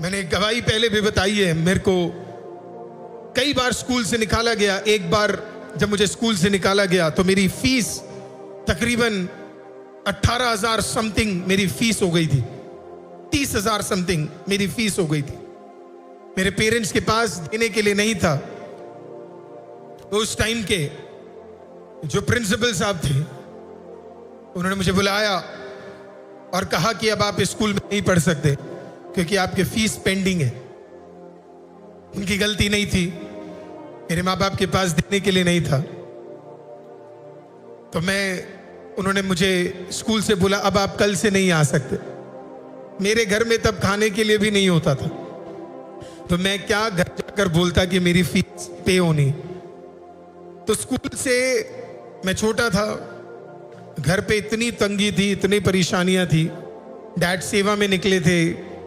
मैंने गवाही पहले भी बताई है, मेरे को कई बार स्कूल से निकाला गया। एक बार जब मुझे स्कूल से निकाला गया तो मेरी फीस तकरीबन 18,000 समथिंग मेरी फीस हो गई थी। 30,000 समथिंग मेरी फीस हो गई थी। मेरे पेरेंट्स के पास देने के लिए नहीं था। तो उस टाइम के जो प्रिंसिपल साहब थे उन्होंने मुझे बुलाया और कहा कि अब आप इस स्कूल में नहीं पढ़ सकते क्योंकि आपके फीस पेंडिंग है। उनकी गलती नहीं थी, मेरे माँ बाप के पास देने के लिए नहीं था। तो उन्होंने मुझे स्कूल से बोला अब आप कल से नहीं आ सकते। मेरे घर में तब खाने के लिए भी नहीं होता था, तो मैं क्या घर जाकर बोलता कि मेरी फीस पे होनी। तो स्कूल से मैं छोटा था, घर पे इतनी तंगी थी, इतनी परेशानियां थी। डैड सेवा में निकले थे,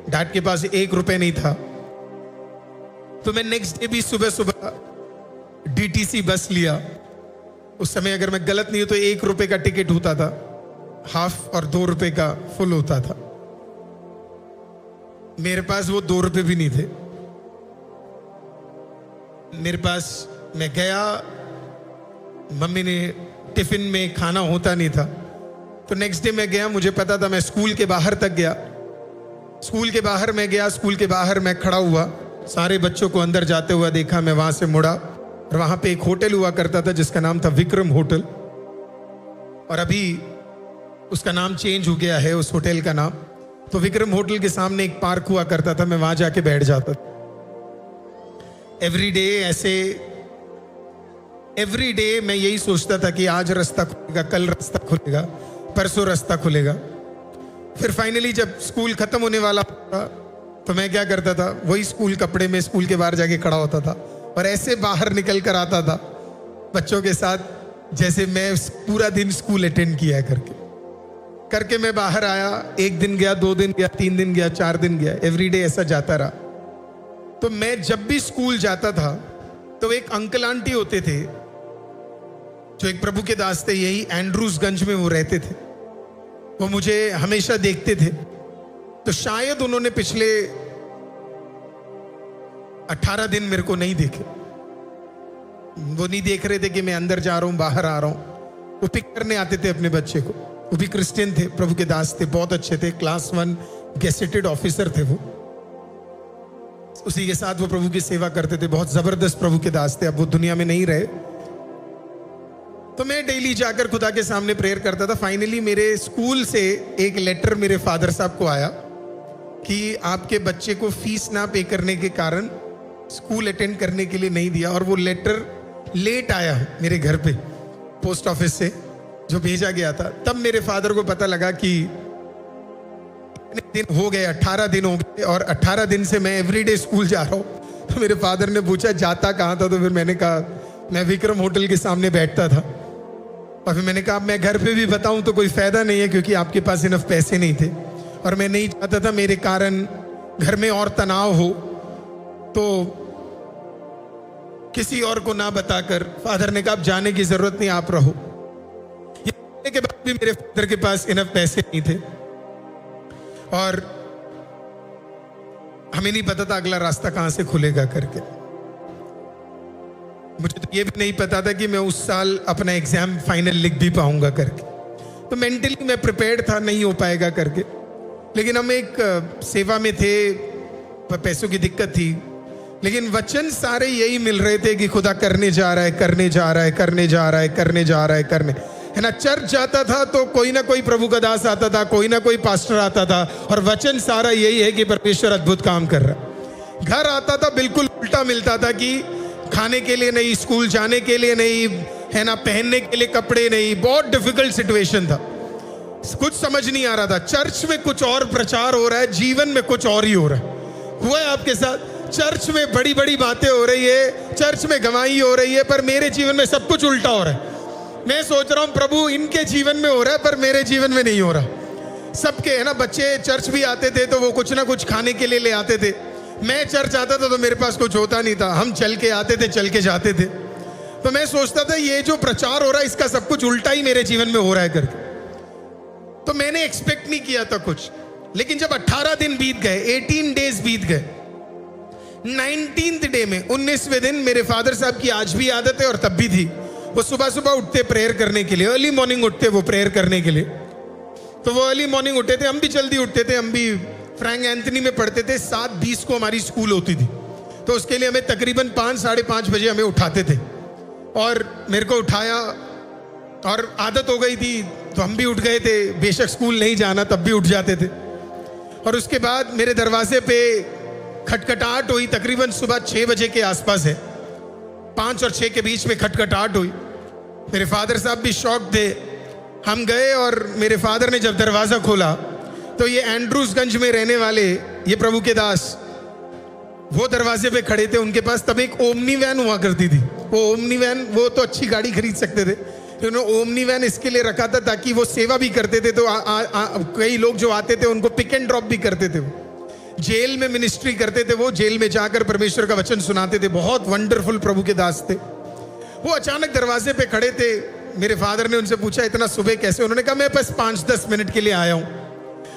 डैड के पास 1 रुपए नहीं था। तो मैं नेक्स्ट डे भी सुबह सुबह डीटीसी बस लिया। उस समय अगर मैं गलत नहीं हूं तो 1 रुपए का टिकट होता था, हाफ और 2 रुपए का फुल होता था। मेरे पास वो 2 रुपए भी नहीं थे मेरे पास। मैं गया, मम्मी ने टिफिन में खाना होता नहीं था, तो नेक्स्ट डे मैं गया। मुझे पता था, मैं स्कूल के बाहर तक गया। स्कूल के बाहर मैं गया, स्कूल के बाहर मैं खड़ा हुआ, सारे बच्चों को अंदर जाते हुआ देखा। मैं वहां से मुड़ा और वहां पे एक होटल हुआ करता था जिसका नाम था विक्रम होटल, और अभी उसका नाम चेंज हो गया है, उस होटल का नाम। तो विक्रम होटल के सामने एक पार्क हुआ करता था, मैं वहां जाके बैठ जाता था। एवरी डे मैं यही सोचता था कि आज रास्ता खुलेगा, कल रास्ता खुलेगा, परसों रास्ता खुलेगा। फिर फाइनली जब स्कूल खत्म होने वाला था तो मैं क्या करता था, वही स्कूल कपड़े में स्कूल के बाहर जाके खड़ा होता था और ऐसे बाहर निकल कर आता था बच्चों के साथ जैसे मैं पूरा दिन स्कूल अटेंड किया करके मैं बाहर आया। 1 दिन गया, 2 दिन गया, 3 दिन गया, 4 दिन गया, एवरीडे ऐसा जाता रहा। तो मैं जब भी स्कूल जाता था तो एक अंकल आंटी होते थे जो एक प्रभु के दास थे, यही एंड्रूजगंज में वो रहते थे। वो मुझे हमेशा देखते थे। तो शायद उन्होंने पिछले 18 दिन मेरे को नहीं देखे। वो नहीं देख रहे थे कि मैं अंदर जा रहा हूं, बाहर आ रहा हूं। वो पिक करने आते थे अपने बच्चे को। वो भी क्रिश्चियन थे, प्रभु के दास थे, बहुत अच्छे थे, क्लास 1 गेसेटेड ऑफिसर थे वो। उसी के साथ वो प्रभु की सेवा करते थे, बहुत जबरदस्त प्रभु के दास थे। अब वो दुनिया में नहीं रहे। तो मैं डेली जाकर खुदा के सामने प्रेयर करता था। फाइनली मेरे स्कूल से एक लेटर मेरे फादर साहब को आया कि आपके बच्चे को फीस ना पे करने के कारण स्कूल अटेंड करने के लिए नहीं दिया। और वो लेटर लेट आया मेरे घर पे पोस्ट ऑफिस से जो भेजा गया था। तब मेरे फादर को पता लगा कि दिन हो गए, 18 दिन हो गए, और 18 दिन से मैं एवरीडे स्कूल जा रहा हूँ। तो मेरे फादर ने पूछा जाता कहाँ था, तो फिर मैंने कहा मैं विक्रम होटल के सामने बैठता था। और फिर मैंने कहा मैं घर पे भी बताऊं तो कोई फायदा नहीं है क्योंकि आपके पास इनफ पैसे नहीं थे, और मैं नहीं चाहता था मेरे कारण घर में और तनाव हो। तो किसी और को ना बताकर फादर ने कहा जाने की जरूरत नहीं, आप रहो। ये बोलने के बाद भी मेरे फादर के पास इनफ पैसे नहीं थे और हमें नहीं पता था अगला रास्ता कहां से खुलेगा करके। मुझे तो ये भी नहीं पता था कि मैं उस साल अपना एग्जाम फाइनल लिख भी पाऊंगा करके। तो मेंटली मैं प्रिपेयर्ड था, नहीं हो पाएगा करके। लेकिन हम एक सेवा में थे, पैसों की दिक्कत थी, लेकिन वचन सारे यही मिल रहे थे कि खुदा करने जा रहा है, करने जा रहा है, करने जा रहा है, करने जा रहा है, करने, है ना। चर्च जाता था तो कोई ना कोई प्रभु का दास आता था, कोई ना कोई पास्टर आता था, और वचन सारा यही है कि परमेश्वर अद्भुत काम कर रहा है। घर आता था बिल्कुल उल्टा मिलता था कि खाने के लिए नहीं, स्कूल जाने के लिए नहीं, है ना, पहनने के लिए कपड़े नहीं। बहुत डिफिकल्ट सिचुएशन था, कुछ समझ नहीं आ रहा था। चर्च में कुछ और प्रचार हो रहा है, जीवन में कुछ और ही हो रहा है। हुआ है आपके साथ? चर्च में बड़ी बड़ी बातें हो रही है, चर्च में गवाही हो रही है, पर मेरे जीवन में सब कुछ उल्टा हो रहा है। मैं सोच रहा हूं प्रभु इनके जीवन में हो रहा है पर मेरे जीवन में नहीं हो रहा। सबके, है ना, बच्चे चर्च भी आते थे तो वो कुछ ना कुछ खाने के लिए ले आते थे। मैं चर्च आता था तो मेरे पास कुछ होता नहीं था। हम चल के आते थे, चल के जाते थे। तो मैं सोचता था ये जो प्रचार हो रहा है इसका सब कुछ उल्टा ही मेरे जीवन में हो रहा है करके। तो मैंने एक्सपेक्ट नहीं किया था कुछ। लेकिन जब 18 दिन बीत गए, 18 डेज बीत गए, 19th डे में 19वें दिन मेरे फादर साहब की आज भी आदत है और तब भी थी, वो सुबह सुबह उठते प्रेयर करने के लिए, अर्ली मॉर्निंग उठते वो प्रेयर करने के लिए। तो वो अर्ली मॉर्निंग उठते थे, हम भी जल्दी उठते थे, हम भी फ्रैंक एंथनी में पढ़ते थे, 7:20 को हमारी स्कूल होती थी, तो उसके लिए हमें तकरीबन 5 साढ़े 5 बजे हमें उठाते थे। और मेरे को उठाया और आदत हो गई थी तो हम भी उठ गए थे, बेशक स्कूल नहीं जाना तब भी उठ जाते थे। और उसके बाद मेरे दरवाजे पे खटखटाहट हुई, तकरीबन सुबह 6 बजे के आसपास है, 5 और 6 के बीच में खटखटाहट हुई। मेरे फादर साहब भी शॉक थे। हम गए और मेरे फादर ने जब दरवाज़ा खोला तो ये एंड्रूसगंज में रहने वाले ये प्रभु के दास वो दरवाजे पे खड़े थे। उनके पास तब एक ओमनी वैन हुआ करती थी, वो ओमनी वैन, वो तो अच्छी गाड़ी खरीद सकते थे, उन्होंने ओमनी वैन इसके लिए रखा था ताकि वो सेवा भी करते थे। तो कई लोग जो आते थे उनको पिक एंड ड्रॉप भी करते थे। वो जेल में मिनिस्ट्री करते थे, वो जेल में जाकर परमेश्वर का वचन सुनाते थे, बहुत वंडरफुल प्रभु के दास थे। वो अचानक दरवाजे पे खड़े थे। मेरे फादर ने उनसे पूछा इतना सुबह कैसे? उन्होंने कहा मैं बस 5-10 मिनट के लिए आया हूँ।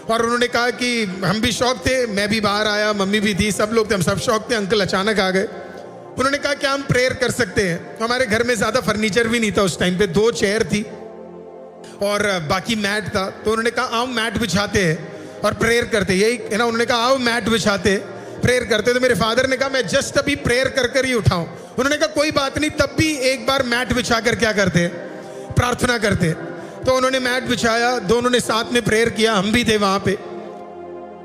और उन्होंने कहा कि हम भी शौक थे, मैं भी बाहर आया, मम्मी भी थी, सब लोग थे, हम सब शौक थे, अंकल अचानक आ गए। उन्होंने कहा क्या हम प्रेयर कर सकते हैं? हमारे घर में ज़्यादा फर्नीचर भी नहीं था उस टाइम पे, 2 चेयर थी और बाकी मैट था। तो उन्होंने कहा आओ मैट बिछाते हैं और प्रेयर करते, यही है ना। उन्होंने कहा आओ मैट बिछाते प्रेयर करते। तो मेरे फादर ने कहा मैं जस्ट अभी प्रेयर कर कर ही उठाऊं। उन्होंने कहा कोई बात नहीं, तब भी एक बार मैट बिछा कर क्या करते हैं, प्रार्थना करते। तो उन्होंने मैट बिछाया, दोनों ने साथ में प्रेयर किया, हम भी थे वहां पे।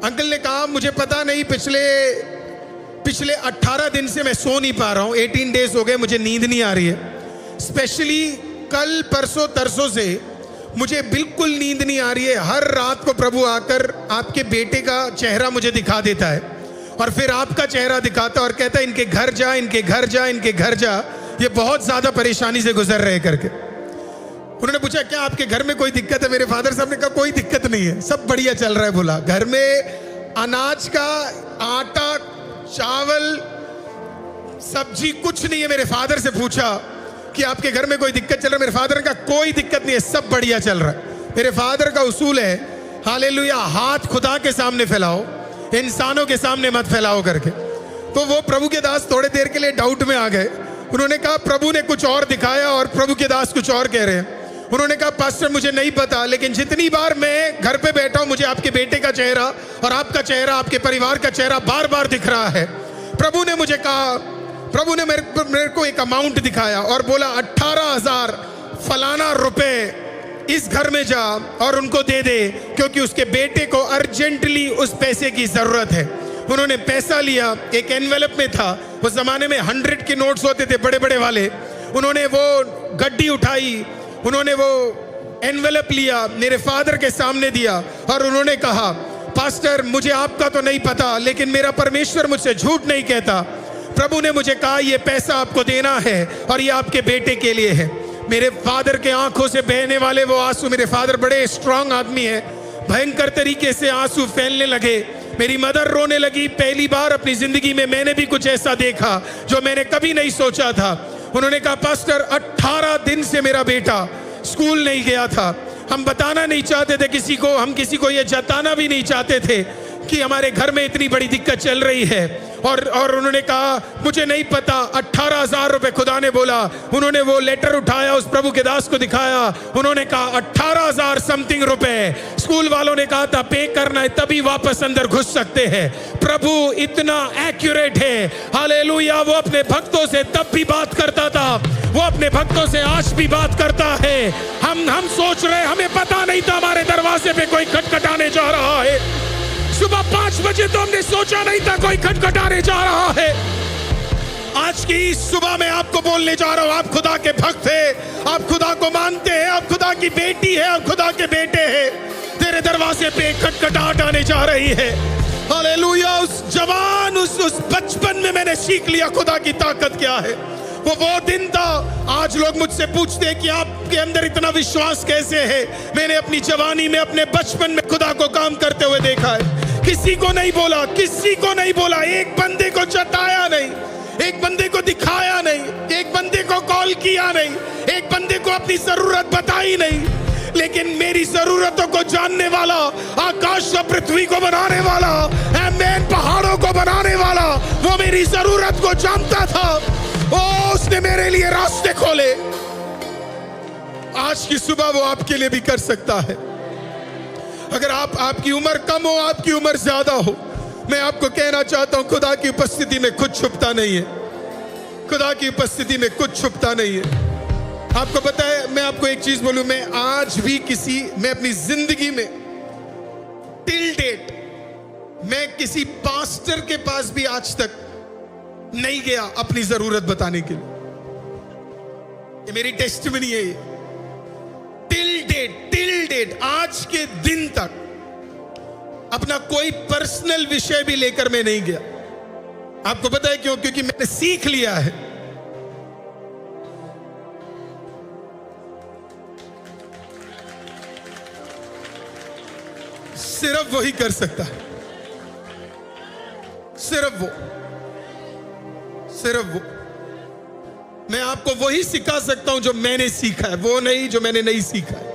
अंकल ने कहा मुझे पता नहीं, पिछले 18 दिन से मैं सो नहीं पा रहा हूँ, 18 डेज हो गए, मुझे नींद नहीं आ रही है। स्पेशली कल परसों तरसों से मुझे बिल्कुल नींद नहीं आ रही है। हर रात को प्रभु आकर आपके बेटे का चेहरा मुझे दिखा देता है और फिर आपका चेहरा दिखाता और कहता है इनके घर जा, इनके घर जा, इनके घर जा, ये बहुत ज्यादा परेशानी से गुजर रहे करके। उन्होंने पूछा क्या आपके घर में कोई दिक्कत है? मेरे फादर साहब ने कहा कोई दिक्कत नहीं है, सब बढ़िया चल रहा है। बोला घर में अनाज का आटा, चावल, सब्जी कुछ नहीं है। मेरे फादर से पूछा कि आपके घर में कोई दिक्कत चल रहा है? मेरे फादर ने कहा कोई दिक्कत नहीं है, सब बढ़िया चल रहा है। मेरे फादर का उसूल है हालेलुया, हाथ खुदा के सामने फैलाओ, इंसानों के सामने मत फैलाओ करके। तो वो प्रभु के दास थोड़े देर के लिए डाउट में आ गए। उन्होंने कहा प्रभु ने कुछ और दिखाया और प्रभु के दास कुछ और कह रहे हैं। उन्होंने कहा पास्टर मुझे नहीं पता, लेकिन जितनी बार मैं घर पे बैठा हूं मुझे आपके बेटे का चेहरा और आपका चेहरा, आपके परिवार का चेहरा बार बार दिख रहा है। प्रभु ने मुझे कहा, प्रभु ने मेरे को एक अमाउंट दिखाया और बोला 18,000 फलाना रुपए इस घर में जा और उनको दे दे, क्योंकि उसके बेटे को अर्जेंटली उस पैसे की जरूरत है। उन्होंने पैसा लिया, एक एनवेलप में था, उस जमाने में 100 के नोट्स होते थे बड़े बड़े वाले। उन्होंने वो गड्डी उठाई, उन्होंने वो एनवेलप लिया, मेरे फादर के सामने दिया और उन्होंने कहा पास्टर मुझे आपका तो नहीं पता, लेकिन मेरा परमेश्वर मुझसे झूठ नहीं कहता। प्रभु ने मुझे कहा ये पैसा आपको देना है और ये आपके बेटे के लिए है। मेरे फादर के आंखों से बहने वाले वो आंसू, मेरे फादर बड़े स्ट्रांग आदमी है, भयंकर तरीके से आंसू फैलने लगे। मेरी मदर रोने लगी। पहली बार अपनी जिंदगी में मैंने भी कुछ ऐसा देखा जो मैंने कभी नहीं सोचा था। उन्होंने कहा पास्टर 18 दिन से मेरा बेटा स्कूल नहीं गया था। हम बताना नहीं चाहते थे किसी को, हम किसी को ये जताना भी नहीं चाहते थे कि हमारे घर में इतनी बड़ी दिक्कत चल रही है। और उन्होंने कहा मुझे नहीं पता, 18,000 रुपए खुदा ने बोला। उन्होंने वो लेटर उठाया, उस प्रभु के दास को दिखाया। उन्होंने कहा 18,000 समथिंग रुपए। स्कूल वालों ने कहा था पे करना है तभी वापस अंदर घुस सकते हैं। प्रभु इतना एक्यूरेट है, हालेलुया। वो अपने भक्तों से तब भी बात करता था, वो अपने भक्तों से आज भी बात करता है। हम सोच रहे, हमें पता नहीं था हमारे दरवाजे पे कोई खटखटाने जा रहा है। सुबह 5 बजे तो हमने सोचा नहीं था कोई खटखटाने जा रहा है। आज की सुबह मैं आपको बोलने जा रहा हूं, आप खुदा के भक्त हैं, आप खुदा को मानते हैं, आप खुदा की बेटी है, आप खुदा के बेटे हैं। तेरे दरवाजे पे खटखटाहट आने जा रही है। हालेलुया। उस जवान उस बचपन में मैंने सीख लिया खुदा की ताकत क्या है। वो दिन था। आज लोग मुझसे पूछते हैं कि आपके अंदर इतना विश्वास कैसे है। मैंने अपनी जवानी में, अपने बचपन में खुदा को काम करते हुए देखा है। किसी को नहीं बोला, किसी को नहीं बोला, एक बंदे को जताया नहीं, एक बंदे को दिखाया नहीं, एक बंदे को कॉल किया नहीं, एक बंदे को अपनी जरूरत बताई नहीं, लेकिन मेरी जरूरतों को जानने वाला, आकाश और पृथ्वी को बनाने वाला, मैन पहाड़ों को बनाने वाला, वो मेरी जरूरत को जानता था। ओ, उसने मेरे लिए रास्ते खोले। आज की सुबह वो आपके लिए भी कर सकता है। अगर आपकी उम्र कम हो, आपकी उम्र ज्यादा हो, मैं आपको कहना चाहता हूं, खुदा की उपस्थिति में कुछ छुपता नहीं है। खुदा की उपस्थिति में कुछ छुपता नहीं है। आपको पता है, मैं आपको एक चीज बोलूं, मैं आज भी मैं अपनी जिंदगी में टिल डेट मैं किसी पास्टर के पास भी आज तक नहीं गया अपनी जरूरत बताने के लिए। ये मेरी टेस्टिमनी है। ये टिल डेट आज के दिन तक अपना कोई पर्सनल विषय भी लेकर मैं नहीं गया। आपको पता है क्यों? क्योंकि मैंने सीख लिया है, सिर्फ वही कर सकता है, सिर्फ वो। मैं आपको वही सिखा सकता हूं जो मैंने सीखा है, वो नहीं जो मैंने नहीं सीखा है।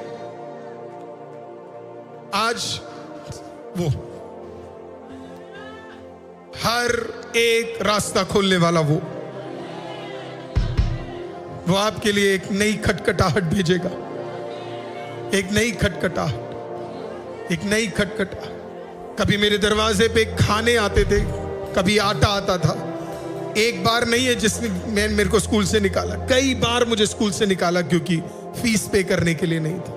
आज वो हर एक रास्ता खोलने वाला वो आपके लिए एक नई खटखटाहट भेजेगा, एक नई खटखटाहट। कभी मेरे दरवाजे पे खाने आते थे, कभी आटा आता था। एक बार नहीं है जिसने मेरे को स्कूल से निकाला, कई बार मुझे स्कूल से निकाला क्योंकि फीस पे करने के लिए नहीं था।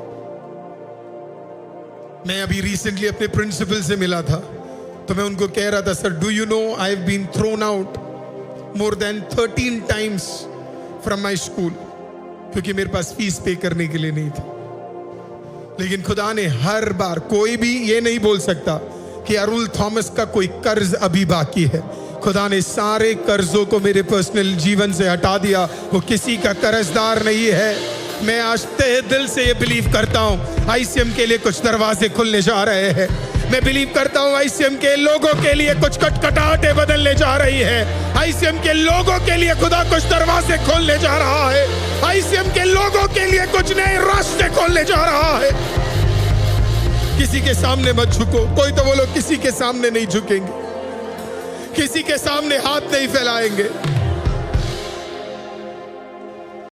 मैं अभी रिसेंटली अपने प्रिंसिपल से मिला था, तो मैं उनको कह रहा था, sir do you know I have been thrown out more than 13 times from my school, क्योंकि मेरे पास फीस पे करने के लिए नहीं था। लेकिन खुदा ने हर बार, कोई भी ये नहीं बोल सकता कि अरुल थॉमस का कोई कर्ज अभी बाकी है। खुदा ने सारे कर्जों को मेरे पर्सनल जीवन से हटा दिया। वो किसी का कर्जदार नहीं है। मैं आज तहे दिल से ये बिलीव करता हूँ, आईसीएम के लिए कुछ दरवाजे खुलने जा रहे हैं। मैं बिलीव करता हूँ आईसीएम के लोगों के लिए कुछ खटखटाहटें बदलने जा रही है। आईसीएम के लोगों के लिए खुदा कुछ दरवाजे खोलने जा रहा है। आईसीएम के लोगों के लिए कुछ नए रास्ते खोलने जा रहा है। किसी के सामने मत झुको। कोई तो बोलो, किसी के सामने नहीं झुकेंगे, किसी के सामने हाथ नहीं फैलाएंगे।